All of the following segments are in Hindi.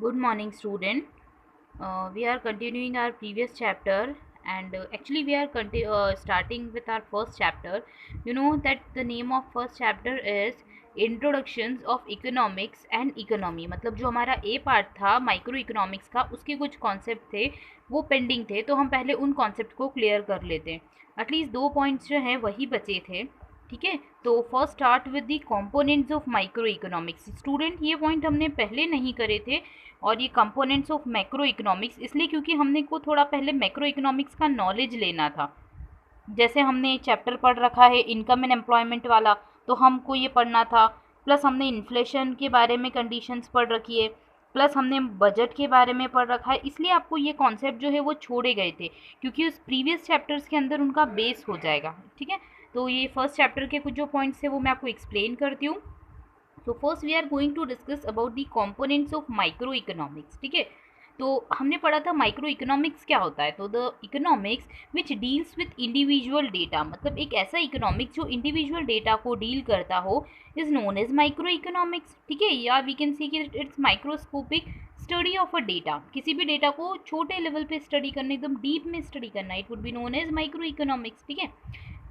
Good morning, student. We are continuing our previous chapter, and actually, we are starting with our first chapter. You know that the name of first chapter is Introductions of Economics and Economy. मतलब जो हमारा ए पार्ट था माइक्रो इकोनॉमिक्स का, उसके कुछ कॉन्सेप्ट थे वो पेंडिंग थे, तो हम पहले उन कॉन्सेप्ट को क्लियर कर लेते हैं. एटलीस्ट दो पॉइंट्स जो हैं वही बचे थे. ठीक है, तो first start with the components of micro economics. Student, ये पॉइंट हमने पहले नहीं करे थे, और ये कंपोनेंट्स ऑफ मैक्रो इकोनॉमिक्स इसलिए क्योंकि हमने को थोड़ा पहले मैक्रो इकोनॉमिक्स का नॉलेज लेना था. जैसे हमने चैप्टर पढ़ रखा है इनकम एंड एम्प्लॉयमेंट वाला, तो हमको ये पढ़ना था. प्लस हमने इन्फ्लेशन के बारे में कंडीशंस पढ़ रखी है, प्लस हमने बजट के बारे में पढ़ रखा है, इसलिए आपको ये कॉन्सेप्ट जो है वो छोड़े गए थे क्योंकि उस प्रीवियस चैप्टर्स के अंदर उनका बेस हो जाएगा. ठीक है, तो ये फर्स्ट चैप्टर के कुछ जो पॉइंट्स है वो मैं आपको एक्सप्लेन करती हूँ. तो first we are going to discuss about the components of micro economics. ठीक है, तो हमने पढ़ा था माइक्रो इकोनॉमिक्स क्या होता है. तो the economics which deals with individual data, मतलब एक ऐसा इकोनॉमिक्स जो इंडिविजुअल डेटा को डील करता हो, is known as micro economics. ठीक है, या वी कैन सी कि it's microscopic study of a data. किसी भी डेटा को छोटे लेवल पे स्टडी करना, एकदम डीप में स्टडी करना, it would be known as micro economics. ठीक है,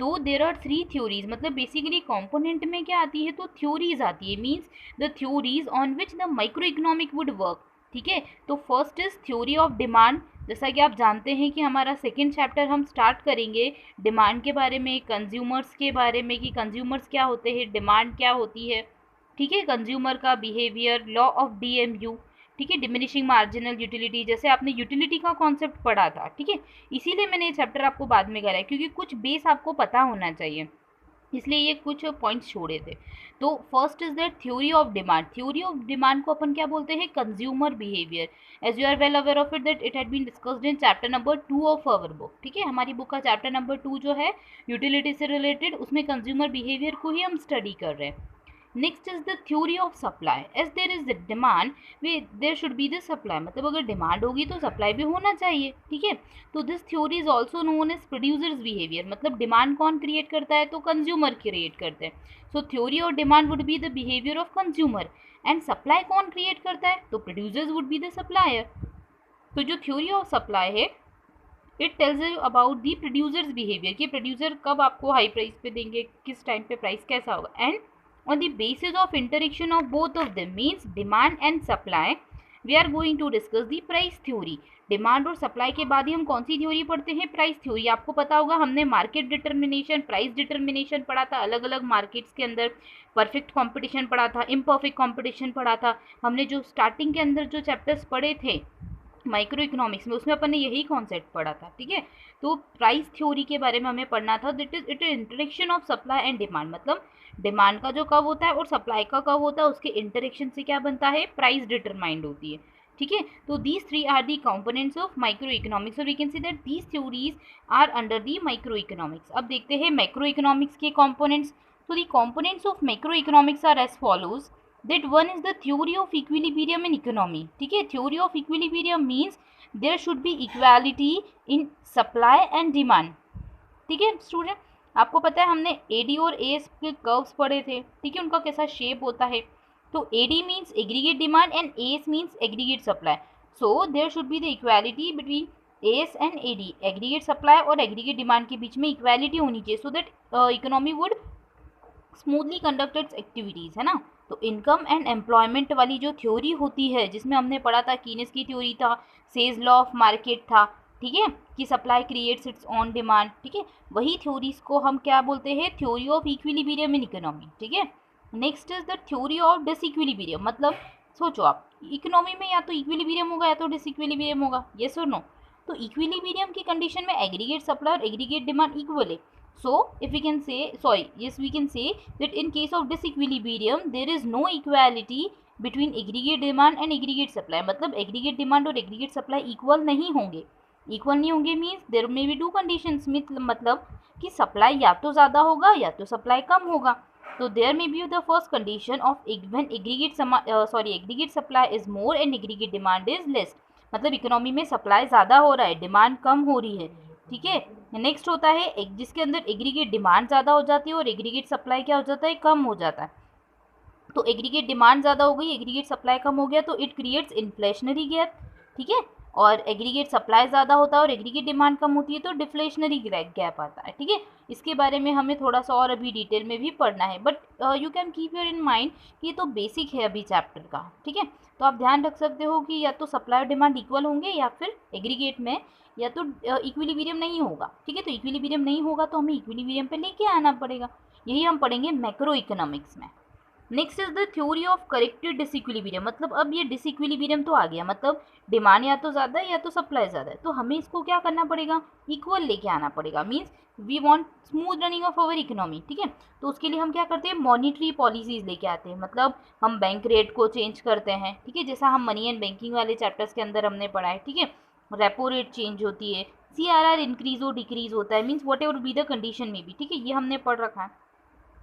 तो देर आर थ्री थ्योरीज. मतलब बेसिकली कंपोनेंट में क्या आती है, तो थ्योरीज आती है. Means the theories on which the micro economic would work. ठीक है, तो first is theory of demand. जैसा कि आप जानते हैं कि हमारा सेकेंड चैप्टर हम स्टार्ट करेंगे डिमांड के बारे में, कंज्यूमर्स के बारे में कि कंज्यूमर्स क्या होते हैं, डिमांड क्या होती है. ठीक है, कंज्यूमर का बिहेवियर, लॉ ऑफ डीएमयू. ठीक है, डिमिनिशिंग मार्जिनल यूटिलिटी, जैसे आपने यूटिलिटी का कॉन्सेप्ट पढ़ा था. ठीक है, इसीलिए मैंने ये चैप्टर आपको बाद में कराया क्योंकि कुछ बेस आपको पता होना चाहिए, इसलिए ये कुछ पॉइंट्स छोड़े थे. तो first is that theory of demand. Theory of demand को अपन क्या बोलते हैं, consumer behaviour. As you are well aware of it that it had been discussed in chapter number 2 of our book. ठीक है, हमारी बुक का चैप्टर नंबर 2 जो है यूटिलिटी से रिलेटेड, उसमें कंज्यूमर बिहेवियर को ही हम स्टडी कर रहे हैं. Next is the theory of supply. As there is the demand, way there should be the supply. मतलब अगर डिमांड होगी तो सप्लाई भी होना चाहिए. ठीक है, तो this theory is also known as producers behaviour. मतलब डिमांड कौन क्रिएट करता है, तो कंज्यूमर क्रिएट करते हैं. So theory of demand would be the behaviour of consumer. And supply कौन क्रिएट करता है, तो producers would be the supplier. तो जो थ्योरी ऑफ सप्लाई है, it tells you about the producers behaviour कि प्रोड्यूसर कब आपको हाई प्राइस पे देंगे, किस टाइम पे प्राइस कैसा होगा. And on the basis of interaction of both of them, means demand and supply, we are going to discuss the price theory. Demand और सप्लाई के बाद ही हम कौन सी थ्योरी पढ़ते हैं, प्राइस थ्योरी. आपको पता होगा हमने मार्केट डिटर्मिनेशन, प्राइस डिटर्मिनेशन पढ़ा था, अलग अलग मार्केट्स के अंदर परफेक्ट कंपटीशन पढ़ा था, इम्परफेक्ट कंपटीशन पढ़ा था. हमने जो स्टार्टिंग के अंदर जो चैप्टर्स पढ़े थे माइक्रो इकोनॉमिक्स में, उसमें अपन ने यही कॉन्सेप्ट पढ़ा था. ठीक है, तो प्राइस थ्योरी के बारे में हमें पढ़ना था. That is it interaction of supply and demand. मतलब डिमांड का जो कब होता है और सप्लाई का कब होता है, उसके इंटरेक्शन से क्या बनता है, प्राइस डिटरमाइंड होती है. ठीक है, तो these three are the components of micro economics. और we can see that these theories are under the micro economics. अब देखते हैं मैक्रो इकोनॉमिक्स के कंपोनेंट्स. तो the components of macro economics are as follows. that one is the theory of equilibrium in economy. ठीक है, theory of equilibrium means there should be equality in supply and demand. ठीक है स्टूडेंट, आपको पता है हमने एडी और एस के कर्व्स पढ़े थे. ठीक है, उनका कैसा शेप होता है. तो AD means aggregate demand and S means aggregate supply. So there should be the equality between S and AD. Aggregate supply और एग्रीगेट डिमांड के बीच में इक्वालिटी होनी चाहिए, so that economy would smoothly conduct its activities, है ना. तो इनकम एंड एम्प्लॉयमेंट वाली जो थ्योरी होती है, जिसमें हमने पढ़ा था कीनेस की थ्योरी था, सेज लॉ ऑफ मार्केट था. ठीक है, कि supply creates it's on demand. ठीक है, वही थ्योरीज को हम क्या बोलते हैं, theory of equilibrium in economy. ठीक है, next is the theory of disequilibrium. मतलब सोचो आप, इकोनॉमी में या तो इक्विलिब्रियम होगा या तो डिसइक्विलिब्रियम होगा, यस और नो. तो इक्विलिब्रियम की कंडीशन में एग्रीगेट सप्लाई और एग्रीगेट डिमांड इक्वल है. So if we can say, sorry, yes, we can say that in case of disequilibrium there is no equality between aggregate demand and aggregate supply. मतलब aggregate demand और aggregate supply equal नहीं होंगे. equal नहीं होंगे means there may be two conditions. मतलब कि supply या तो ज़्यादा होगा या तो supply कम होगा. तो there may be the first condition of when aggregate supply is more and aggregate demand is less. मतलब इकोनॉमी में सप्लाई ज़्यादा हो रहा है, डिमांड कम हो रही है. ठीक है, नेक्स्ट होता है एक जिसके अंदर एग्रीगेट डिमांड ज़्यादा हो जाती है और एग्रीगेट सप्लाई क्या हो जाता है, कम हो जाता है. तो एग्रीगेट डिमांड ज़्यादा हो गई, एग्रीगेट सप्लाई कम हो गया, तो इट क्रिएट्स इन्फ्लेशनरी गैप, ठीक है। और एग्रीगेट सप्लाई ज़्यादा होता है और एग्रीगेट डिमांड कम होती है तो डिफ्लेशनरी गैप आता है, ठीक है। इसके बारे में हमें थोड़ा सा और अभी डिटेल में भी पढ़ना है, but you can keep your in mind कि ये तो बेसिक है अभी चैप्टर का, ठीक है। तो आप ध्यान रख सकते हो कि या तो सप्लाई और डिमांड इक्वल होंगे या फिर एग्रीगेट में या तो इक्विलिब्रियम नहीं होगा, ठीक है। तो इक्विलिब्रियम नहीं होगा तो हमें इक्विलिब्रियम पे लेके आना पड़ेगा, यही हम पढ़ेंगे मैक्रो इकोनॉमिक्स में। Next is the theory of corrected disequilibrium, मतलब अब ये डिसइक्विलिब्रियम तो आ गया, मतलब डिमांड या तो ज़्यादा है या तो सप्लाई ज़्यादा है, तो हमें इसको क्या करना पड़ेगा, इक्वल लेके आना पड़ेगा। Means we want smooth running of our economy, ठीक है। तो उसके लिए हम क्या करते हैं, मॉनिटरी पॉलिसीज लेके आते हैं, मतलब हम बैंक रेट को चेंज करते हैं, ठीक है, जैसा हम मनी एंड बैंकिंग वाले चैप्टर्स के अंदर हमने पढ़ा है, ठीक है। रेपो रेट चेंज होती है, CRR इंक्रीज और डिक्रीज होता है, means what ever be the condition में भी, ठीक है, ये हमने पढ़ रखा है।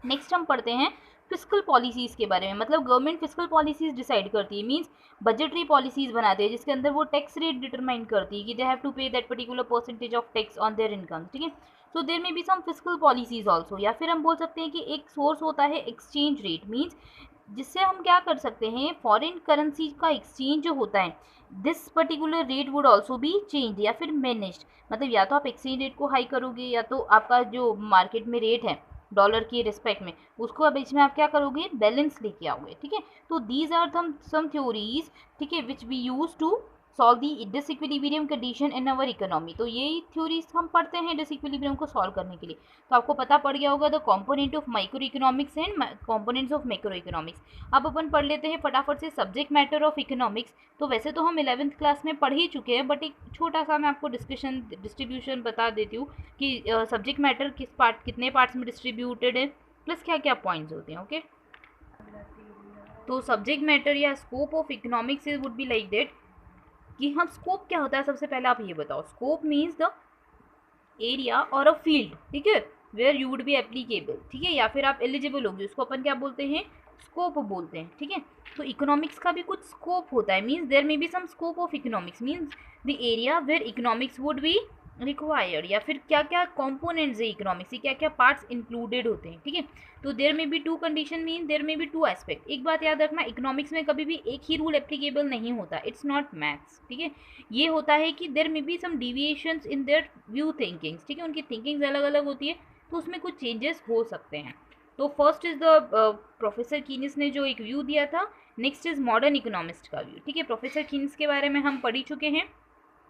नेक्स्ट हम पढ़ते हैं फिस्कल पॉलिसीज़ के बारे में, मतलब गवर्नमेंट फिस्कल पॉलिसीज़ डिसाइड करती है, मींस बजटरी पॉलिसीज़ बनाते हैं जिसके अंदर वो टैक्स रेट डिटरमाइन करती है कि they have to pay that particular percentage of tax on their income, ठीक है। So there may be some fiscal policies also, या फिर हम बोल सकते हैं कि एक सोर्स होता है एक्सचेंज रेट, मीन्स जिससे हम क्या कर सकते हैं, फॉरेन करेंसी का एक्सचेंज जो होता है, this particular rate would also be change या फिर मैनेज्ड, मतलब या तो आप एक्सचेंज रेट को हाई करोगे या तो आपका जो मार्केट में रेट है डॉलर की रिस्पेक्ट में उसको बीच में आप क्या करोगे, बैलेंस लेके आओगे, ठीक है। तो दीज आर सम थ्योरीज, ठीक है, which we use to solve the disequilibrium condition in our economy. तो यही थ्योरीज हम पढ़ते हैं डिसइक्विलिब्रियम को सॉल्व करने के लिए। तो आपको पता पड़ गया होगा the component of micro economics and components of macro economics. अब अपन पढ़ लेते हैं फटाफट से सब्जेक्ट मैटर ऑफ इकोनॉमिक्स। तो वैसे तो हम 11th क्लास में पढ़ ही चुके हैं, बट एक छोटा सा मैं आपको डिस्ट्रीब्यूशन बता देती हूँ कि सब्जेक्ट मैटर कितने पार्ट्स में डिस्ट्रीब्यूटेड है, प्लस क्या क्या पॉइंट्स होते हैं, ओके। तो सब्जेक्ट मैटर या scope of economics would be like that कि हम स्कोप क्या होता है, सबसे पहले आप ये बताओ। स्कोप मीन्स द एरिया और अ फील्ड, ठीक है, where you would be applicable, ठीक है, या फिर आप एलिजिबल होगी, उसको अपन क्या बोलते हैं, स्कोप बोलते हैं, ठीक है। तो इकोनॉमिक्स का भी कुछ स्कोप होता है, means there may be some scope of economics, means the area where economics would be required, या फिर क्या क्या कॉम्पोनेंट्स है इकोनॉमिक्स से, क्या क्या पार्ट्स इंक्लूडेड होते हैं, ठीक है। तो there may be two condition, mean there may be two aspect. एक बात याद रखना, इकोनॉमिक्स में कभी भी एक ही रूल एप्लीकेबल नहीं होता, इट्स नॉट मैथ्स, ठीक है। ये होता है कि there may be some deviations in their view thinkings, ठीक है, उनकी थिंकिंग्स अलग अलग होती है तो उसमें कुछ चेंजेस हो सकते हैं। तो फर्स्ट इज द प्रोफेसर कीनिस ने जो एक व्यू दिया था, नेक्स्ट इज मॉडर्न इकोनॉमिस्ट का व्यू, ठीक है। प्रोफेसर कीनिस के बारे में हम पढ़ ही चुके हैं,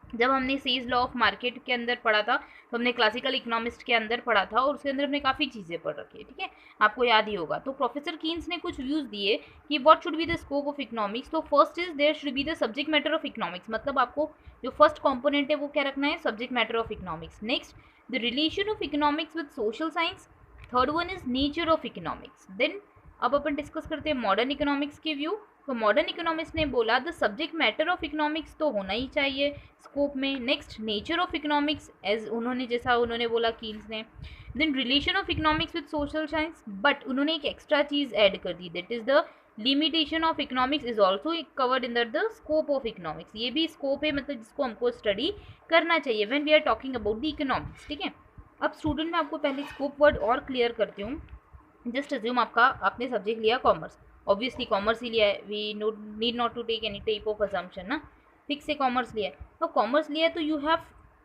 जब हमने सेज लॉ ऑफ मार्केट के अंदर पढ़ा था तो हमने क्लासिकल इकोनॉमिस्ट के अंदर पढ़ा था और उसके अंदर हमने काफ़ी चीज़ें पढ़ रखी है, ठीक है, आपको याद ही होगा। तो प्रोफेसर कीन्स ने कुछ व्यूज़ दिए कि what should be the scope of economics. तो first is there should be the subject matter of economics, मतलब आपको जो फर्स्ट कॉम्पोनेंट है वो क्या रखना है, subject matter of economics. Next the relation of economics with social science, third one is nature of economics. Then अब अपन डिस्कस करते हैं मॉडर्न इकोनॉमिक्स के व्यू। तो मॉडर्न इकोनॉमिक्स ने बोला the subject matter of economics तो होना ही चाहिए स्कोप में। Next nature of economics, as उन्होंने जैसा उन्होंने बोला कीन्स ने। Then relation of economics with social science, but उन्होंने एक एक्स्ट्रा चीज ऐड कर दी, that is the limitation of economics is also covered in the scope of economics. ये भी स्कोप है, मतलब जिसको हमको स्टडी करना चाहिए when we are talking about the economics, ठीक है। अब स्टूडेंट मैं आपको पहले स्कोप वर्ड और क्लियर करती हूँ। जस्ट अज्यूम आपने सब्जेक्ट लिया कॉमर्स, ऑब्वियसली कॉमर्स ही लिया है, we need not to take any type of assumption ना, फिक्स से कॉमर्स लिया है। तो कॉमर्स लिया है तो यू हैव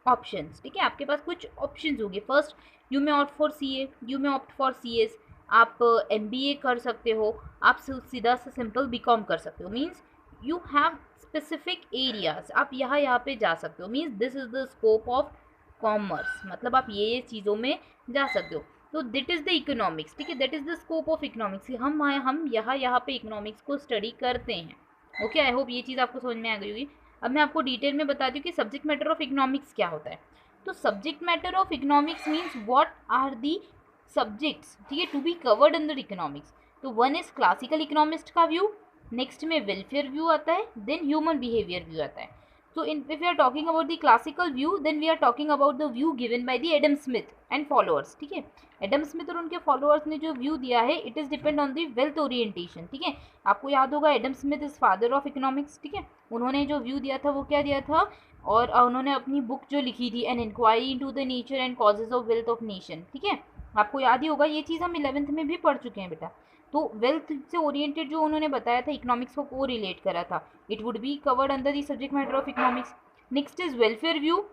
ऑप्शंस, ठीक है, आपके पास कुछ ऑप्शंस होंगे। First you may opt for CA, you may opt for CS, आप MBA कर सकते हो, आप सीधा सा सिंपल BCom कर सकते हो, means you have specific areas, आप यहाँ पे जा सकते हो, means this is the scope of commerce, मतलब आप ये चीज़ों में जा सकते हो। तो दैट इज़ द इकोनॉमिक्स, ठीक है, that is the scope of economics. हम यहाँ पे इकोनॉमिक्स को स्टडी करते हैं, ओके। आई होप ये चीज़ आपको समझ में आ गई होगी। अब मैं आपको डिटेल में बताती हूँ कि सब्जेक्ट मैटर ऑफ इकोनॉमिक्स क्या होता है। तो subject matter of economics means what are the subjects, ठीक है, to be covered under economics. तो वन इज क्लासिकल इकोनॉमिस्ट का व्यू, नेक्स्ट में वेलफेयर व्यू आता है, देन ह्यूमन बिहेवियर व्यू आता है। So if we are talking about the classical view, then we are talking about the view given by the Adam Smith and followers, ठीक है। एडम स्मिथ और उनके फॉलोअर्स ने जो व्यू दिया है, it is depend on the wealth orientation, ठीक है। आपको याद होगा Adam Smith is father of economics, ठीक है। उन्होंने जो व्यू दिया था वो क्या दिया था, और उन्होंने अपनी बुक जो लिखी थी an inquiry into the nature and causes of wealth of nation, ठीक है, आपको याद ही होगा। ये चीज़ हम 11th में भी पढ़ चुके हैं बेटा। तो वेल्थ से ओरिएंटेड जो उन्होंने बताया था इकोनॉमिक्स को रिलेट करा था, it would be covered under the subject matter of economics. Next is welfare view.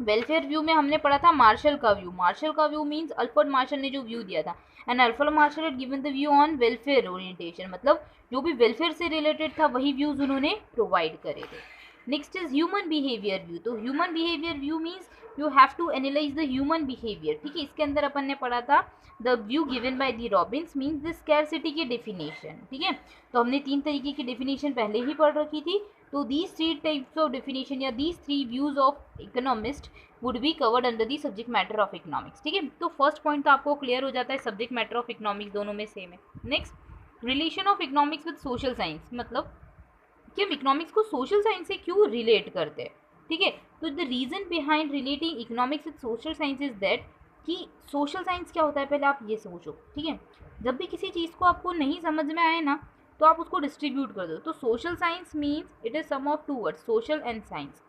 Welfare view में हमने पढ़ा था मार्शल का व्यू। मार्शल का व्यू मीन्स अल्फ्रेड मार्शल ने जो व्यू दिया था, and Alfred Marshall had given the view on welfare orientation, मतलब जो भी वेलफेयर से रिलेटेड था वही व्यूज उन्होंने प्रोवाइड करे थे। Next is human behaviour view. तो human behaviour view means you have to analyse the human behaviour, ठीक है। इसके अंदर अपन ने पढ़ा था the view given by the Robbins means the scarcity की डेफिनेशन, ठीक है। तो हमने 3 तरीके की डेफिनेशन पहले ही पढ़ रखी थी। तो these 3 types of definition या these 3 views of economist would be covered under the subject matter of economics, ठीक है। तो फर्स्ट पॉइंट तो आपको क्लियर हो जाता है, सब्जेक्ट मैटर ऑफ इकोनॉमिक्स दोनों में सेम है। Next, relation of economics with social science, मतलब कि हम इकोनॉमिक्स को सोशल साइंस से क्यों रिलेट करते हैं, ठीक है। तो the reason behind relating economics with social science is that कि सोशल साइंस क्या होता है पहले आप ये सोचो, ठीक है। जब भी किसी चीज़ को आपको नहीं समझ में आए ना तो आप उसको डिस्ट्रीब्यूट कर दो। तो social science means it is sum of 2 words, social and science.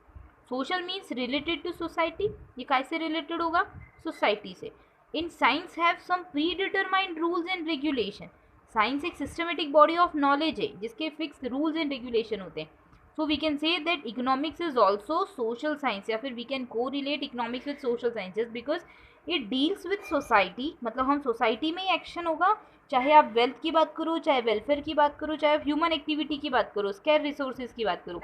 Social means related to society, ये कैसे रिलेटेड होगा, सोसाइटी से। In science have some pre determined rules and regulation. Science एक सिस्टमेटिक बॉडी ऑफ नॉलेज है जिसके फिक्स रूल्स एंड रेगुलेशन होते हैं। So we can say that economics is also social science, या फिर वी कैन को relate economics with social sciences because it deals with society, मतलब हम सोसाइटी में ही एक्शन होगा, चाहे आप वेल्थ की बात करो, चाहे वेलफेयर की बात करो, चाहे ह्यूमन एक्टिविटी की बात करो, स्केयर रिसोर्सेज की बात करो,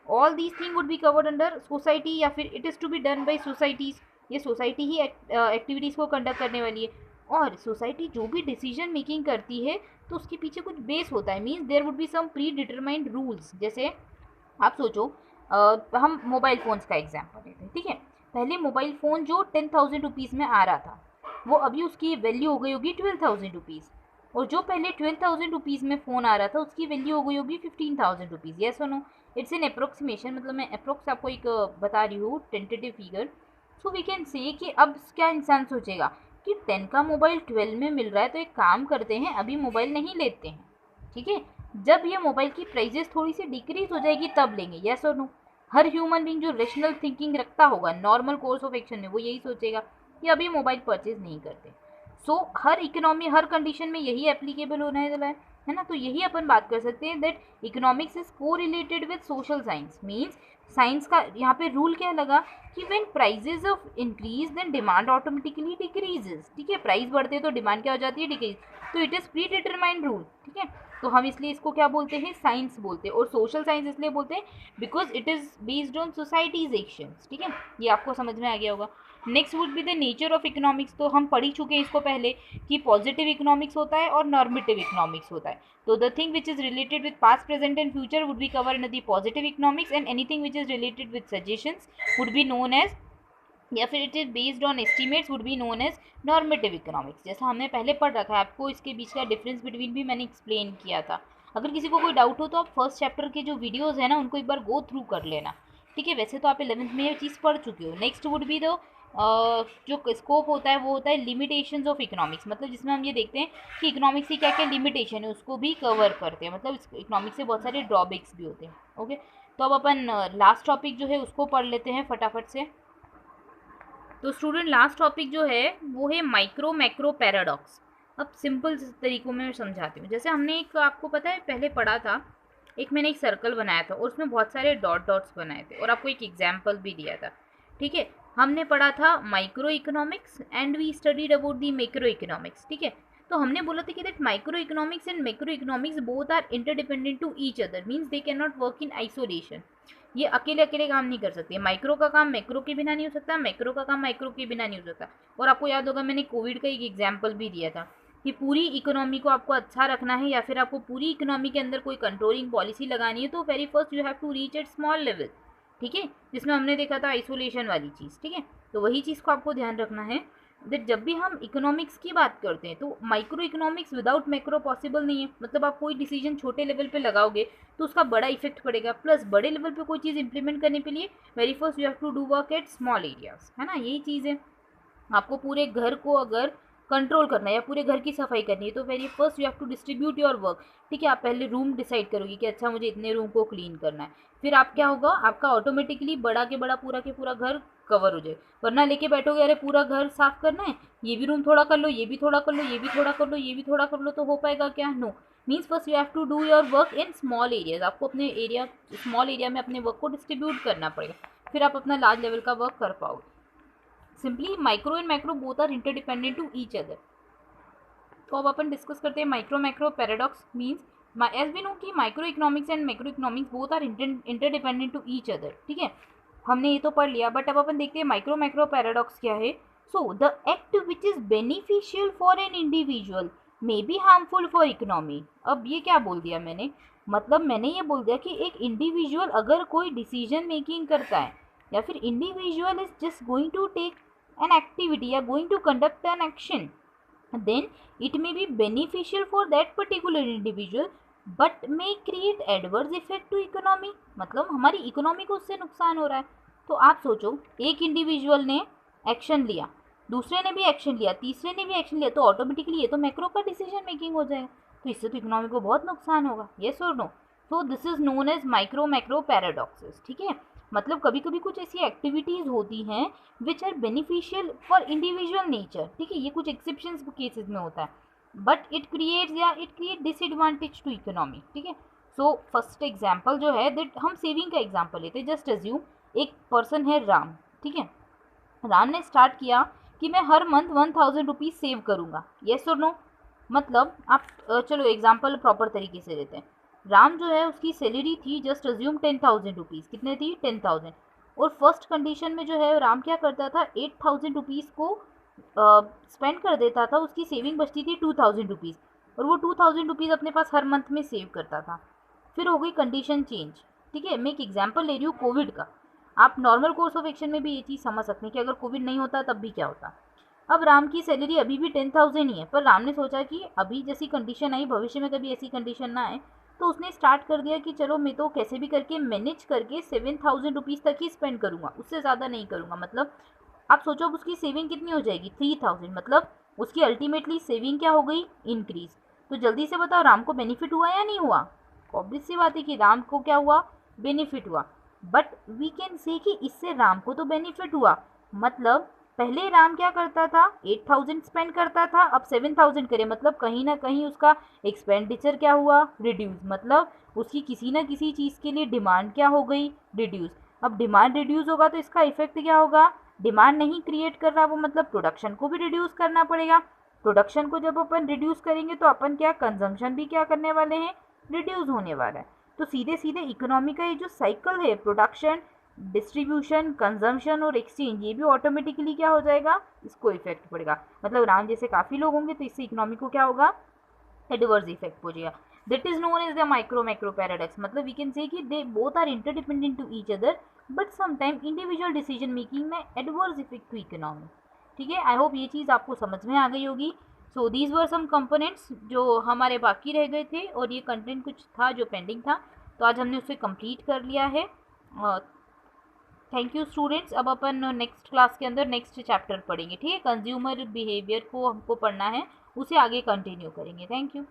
all these thing would be covered under society, या फिर it is to be done by societies. ये सोसाइटी ही एक्टिविटीज़ को कंडक्ट करने वाली है। और सोसाइटी जो भी डिसीजन मेकिंग करती है तो उसके पीछे कुछ बेस होता है, means there would be some pre determined rules. जैसे आप सोचो, हम मोबाइल फ़ोन्स का एग्जाम्पल लेते हैं, ठीक है। पहले मोबाइल फ़ोन जो 10,000 रुपीज़ में आ रहा था वो अभी उसकी वैल्यू हो गई होगी 12,000 रुपीज़, और जो पहले 12,000 रुपीज़ में फ़ोन आ रहा था उसकी वैल्यू हो गई होगी 15,000 रुपीज़। येस और नो, इट्स एन अप्रोक्सीमेशन, मतलब मैं अप्रोक्स आपको एक बता रही हूँ tentative figure. So we can say कि अब क्या इंसान सोचेगा कि 10 का मोबाइल 12 में मिल रहा है तो एक काम करते हैं अभी मोबाइल नहीं लेते हैं, ठीक है। जब ये मोबाइल की प्राइजेस थोड़ी सी डिक्रीज हो जाएगी तब लेंगे। येस और नो, हर ह्यूमन बीइंग जो रेशनल थिंकिंग रखता होगा नॉर्मल कोर्स ऑफ एक्शन में वो यही सोचेगा कि अभी मोबाइल परचेज नहीं करते। सो हर इकोनॉमी हर कंडीशन में यही एप्लीकेबल होने वाला है ना। तो यही अपन बात कर सकते हैं दैट इकोनॉमिक्स इज को related with social science, means science का यहाँ पे रूल क्या लगा कि when prices of increase then demand automatically decreases, ठीक है। प्राइस बढ़ते तो डिमांड क्या हो जाती है, डिक्रीज। तो it is pre determined rule, ठीक है। तो हम इसलिए इसको क्या बोलते हैं, साइंस बोलते हैं। और सोशल साइंस इसलिए बोलते हैं because it is based on societies actions, ठीक है। ये आपको समझ में आ गया होगा। Next would be the nature of economics. तो हम पढ़ ही चुके हैं इसको पहले कि पॉजिटिव इकोनॉमिक्स होता है और नॉर्मेटिव इकोनॉमिक्स होता है। तो the thing which is related with past present and future would be cover in the positive economics, and anything which is related with suggestions would be known as, या फिर it is based on estimates would be known as normative economics. जैसा हमने पहले पढ़ रखा है, आपको इसके बीच का डिफरेंस बिटवीन भी मैंने एक्सप्लेन किया था। अगर किसी को कोई डाउट हो तो आप फर्स्ट चैप्टर के जो वीडियोज़ है ना उनको एक बार गो थ्रू कर लेना, ठीक है। वैसे तो आप 11th में ये चीज़ पढ़ चुके हो। नेक्स्ट वुड बी द जो स्कोप होता है वो होता है लिमिटेशंस ऑफ इकोनॉमिक्स, मतलब जिसमें हम ये देखते हैं कि इकोनॉमिक्स की क्या क्या लिमिटेशन है उसको भी कवर करते हैं, मतलब इकोनॉमिक्स से बहुत सारे ड्रॉबैक्स भी होते हैं। ओके, तो अब अपन लास्ट टॉपिक जो है उसको पढ़ लेते हैं फटाफट से। तो स्टूडेंट लास्ट टॉपिक जो है वो है माइक्रो मैक्रो पैराडॉक्स। अब सिंपल तरीकों में समझाती हूँ। जैसे हमने एक, आपको पता है पहले पढ़ा था, एक मैंने एक सर्कल बनाया था और उसमें बहुत सारे डॉट डॉट्स बनाए थे और आपको एक एग्जाम्पल भी दिया था, ठीक है। हमने पढ़ा था micro economics and we studied about the macro economics, ठीक है। तो हमने बोला था कि that micro economics and macro economics both are interdependent to each other, means they can not work in isolation. ये अकेले अकेले काम नहीं कर सकते। माइक्रो का काम मैक्रो के बिना नहीं हो सकता, मैक्रो का काम माइक्रो के बिना नहीं हो सकता। और आपको याद होगा मैंने कोविड का एक एग्जाम्पल भी दिया था कि पूरी इकोनॉमी को आपको अच्छा रखना है या फिर आपको पूरी इकोनॉमी के अंदर कोई कंट्रोलिंग पॉलिसी लगानी है तो very first you have to reach at small level, ठीक है, जिसमें हमने देखा था आइसोलेशन वाली चीज़, ठीक है। तो वही चीज़ को आपको ध्यान रखना है दैट जब भी हम इकोनॉमिक्स की बात करते हैं तो micro economics without macro possible नहीं है। मतलब आप कोई डिसीजन छोटे लेवल पे लगाओगे तो उसका बड़ा इफेक्ट पड़ेगा, प्लस बड़े लेवल पे कोई चीज़ इंप्लीमेंट करने के लिए very first you have to do work at small areas, है ना, यही चीज़ है। आपको पूरे घर को अगर कंट्रोल करना है या पूरे घर की सफाई करनी है, तो very first you have to distribute your work. ठीक है, आप पहले रूम डिसाइड करोगे कि अच्छा मुझे इतने रूम को क्लीन करना है, फिर आप क्या होगा, आपका ऑटोमेटिकली बड़ा के पूरा घर कवर हो जाए। वरना लेके बैठोगे अरे पूरा घर साफ करना है, ये भी रूम थोड़ा कर लो, ये भी थोड़ा कर लो, ये भी थोड़ा कर लो, ये भी थोड़ा कर लो, तो हो पाएगा क्या? No. Means first you have to do your work in small areas. आपको अपने एरिया, स्मॉल एरिया में अपने वर्क को डिस्ट्रीब्यूट करना पड़ेगा, फिर आप अपना लार्ज लेवल का वर्क कर पाओगे। Simply micro and macro both are interdependent to each other. तो अब अपन डिस्कस करते हैं micro macro paradox. Means as we know कि micro economics and macro economics both are interdependent to each other. ठीक है, हमने ये तो पढ़ लिया, बट अब अपन देखते हैं माइक्रो मैक्रो पैराडॉक्स क्या है। So the act which is beneficial for an individual may be harmful for economy. अब ये क्या बोल दिया मैंने, मतलब मैंने ये बोल दिया कि एक इंडिविजुअल अगर कोई डिसीजन मेकिंग करता है, या फिर individual is just going to take an activity या going to conduct an action, then it may be beneficial for that particular individual but may create adverse effect to economy। मतलब हमारी इकोनॉमी को उससे नुकसान हो रहा है। तो आप सोचो, एक इंडिविजुअल ने एक्शन लिया, दूसरे ने भी एक्शन लिया, तीसरे ने भी एक्शन लिया, तो ऑटोमेटिकली ये तो मैक्रो का डिसीजन मेकिंग हो जाएगा, तो इससे तो इकोनॉमी को बहुत नुकसान होगा। येस और no? So this is known as micro macro paradoxes. ठीक है, मतलब कभी कभी कुछ ऐसी एक्टिविटीज़ होती हैं which are beneficial for individual nature. ठीक है, ये कुछ एक्सेप्शंस केसेस में होता है, but it create disadvantage to economy. ठीक है, सो फर्स्ट एग्जाम्पल जो है दैट हम सेविंग का एग्जाम्पल लेते हैं। जस्ट एज्यूम एक पर्सन है राम। ठीक है, राम ने स्टार्ट किया कि मैं हर मंथ 1000 रुपीज़ सेव करूँगा। येस और नो? मतलब आप चलो एग्जाम्पल प्रॉपर तरीके से देते हैं। राम जो है उसकी सैलरी थी, जस्ट अज्यूम 10,000 रुपीज़। कितने थी? 10,000। और फर्स्ट कंडीशन में जो है राम क्या करता था, 8,000 रुपीज़ को स्पेंड कर देता था, उसकी सेविंग बचती थी 2,000 रुपीज़, और वो 2,000 रुपीज़ अपने पास हर मंथ में सेव करता था। फिर हो गई कंडीशन चेंज। ठीक है, मैं एक एग्जाम्पल ले रही हूँ कोविड का, आप नॉर्मल कोर्स ऑफ एक्शन में भी ये चीज़ समझ सकते हैं कि अगर कोविड नहीं होता तब भी क्या होता। अब राम की सैलरी अभी भी 10,000 ही है, पर राम ने सोचा कि अभी जैसी कंडीशन आई, भविष्य में कभी ऐसी कंडीशन ना आए, तो उसने स्टार्ट कर दिया कि चलो मैं तो कैसे भी करके मैनेज करके 7,000 रुपीज़ तक ही स्पेंड करूँगा, उससे ज़्यादा नहीं करूँगा। मतलब आप सोचो अब उसकी सेविंग कितनी हो जाएगी? 3,000। मतलब उसकी अल्टीमेटली सेविंग क्या हो गई? इंक्रीज। तो जल्दी से बताओ, राम को बेनिफिट हुआ या नहीं हुआ? ऑब्वियस सी बात है कि राम को क्या हुआ? बेनिफिट हुआ। बट वी कैन से कि इससे राम को तो बेनिफिट हुआ। मतलब पहले राम क्या करता था? 8,000 स्पेंड करता था, अब 7,000 करे, मतलब कहीं ना कहीं उसका एक्सपेंडिचर क्या हुआ? रिड्यूस। मतलब उसकी किसी ना किसी चीज़ के लिए डिमांड क्या हो गई? रिड्यूस। अब डिमांड रिड्यूस होगा तो इसका इफेक्ट क्या होगा? डिमांड नहीं क्रिएट कर रहा वो, मतलब प्रोडक्शन को भी रिड्यूस करना पड़ेगा। प्रोडक्शन को जब अपन रिड्यूस करेंगे तो अपन क्या, कंजम्पशन भी क्या करने वाले हैं? रिड्यूस होने वाला है। तो सीधे सीधे इकोनॉमी का ये जो साइकिल है, प्रोडक्शन, डिस्ट्रीब्यूशन, कंजम्पशन और एक्सचेंज, ये भी ऑटोमेटिकली क्या हो जाएगा? इसको इफेक्ट पड़ेगा। मतलब राम जैसे काफ़ी लोग होंगे तो इससे इकोनॉमी को क्या होगा? एडवर्स इफेक्ट हो जाएगा। That is known as the micro macro paradox. मतलब वी कैन से कि they both are interdependent to each other, but sometime individual decision making में एडवर्स इफेक्ट टू इकोनॉमी। ठीक है, आई होप ये चीज़ आपको समझ में आ गई होगी। So these were some components जो हमारे बाकी रह गए थे, और ये कंटेंट कुछ था जो पेंडिंग था, तो आज हमने उसे कंप्लीट कर लिया है। Thank you students. अब अपन नेक्स्ट क्लास के अंदर नेक्स्ट चैप्टर पढ़ेंगे। ठीक है, कंज्यूमर बिहेवियर को हमको पढ़ना है, उसे आगे कंटिन्यू करेंगे। Thank you.